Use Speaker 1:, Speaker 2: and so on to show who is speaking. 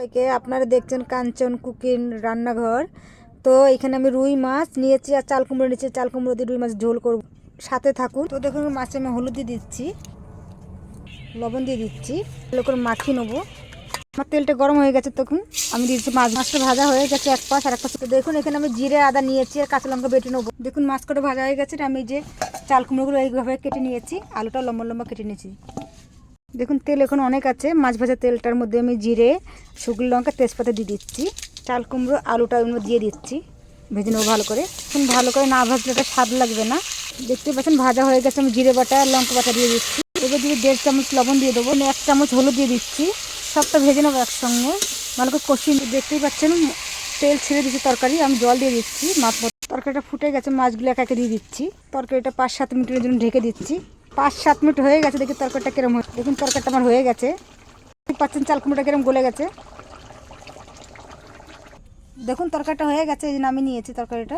Speaker 1: সবাইকে, আপনারা দেখছেন কাঞ্চন কুকিং রান্নাঘর। তো এখানে আমি রুই মাছ নিয়েছি আর চাল কুমড়ো নিয়েছি। চাল কুমড়ো দিয়ে রুই মাছ ঝোল করব, সাথে থাকুন। তো দেখুন মাছে আমি হলুদ দিয়ে দিচ্ছি, লবণ দিয়ে দিচ্ছি, ভালো করে মাখিয়ে নেবো। আমার তেলটা গরম হয়ে গেছে, তখন আমি দিচ্ছি মাছটা ভাজা হয়ে গেছে এক পাশ আর এক পাশ। তো দেখুন এখানে আমি জিরে আদা নিয়েছি আর কাঁচা লঙ্কা বেটে নেবো। দেখুন মাছ কটা ভাজা হয়ে গেছে, আমি যে চাল কুমড়োগুলো এইভাবে কেটে নিয়েছি, আলুটা লম্বা লম্বা কেটে নিয়েছি। দেখুন তেল এখন অনেক আছে, মাছ ভাজা তেলটার মধ্যে আমি জিরে, শুকনো লঙ্কা, তেজপাতা দিয়ে দিচ্ছি। চাল কুমড়ো আলুটা দিয়ে দিচ্ছি, ভেজে নেবো ভালো করে। এখন ভালো করে না ভাজলে ওটা স্বাদ লাগবে না। দেখতে পাচ্ছেন ভাজা হয়ে গেছে, আমি জিরে বাটা আর লঙ্কা বাটা দিয়ে দিচ্ছি। এবার দিয়ে 1.5 চামচ লবণ দিয়ে দেবো, 1 চামচ হলুদ দিয়ে দিচ্ছি। সবটা ভেজে নেবো একসঙ্গে, ভালো করে কষিয়ে। দেখতেই পাচ্ছেন তেল ছেড়ে দিচ্ছি তরকারি, আমি জল দিয়ে দিচ্ছি মাছ। তরকারিটা ফুটে গেছে, মাছগুলো একে একে দিয়ে দিচ্ছি। তরকারিটা 5-7 মিনিটের জন্য ঢেকে দিচ্ছি। 5-7 মিনিট হয়ে গেছে, দেখি তরকারিটা কিরম হয়েছে। দেখুন তরকারিটা আমার হয়ে গেছে, দেখতে পাচ্ছেন চাল কুমড়োটা কিরম গলে গেছে। দেখুন তরকারিটা হয়ে গেছে, এই যে নামিয়ে নিয়েছি তরকারিটা।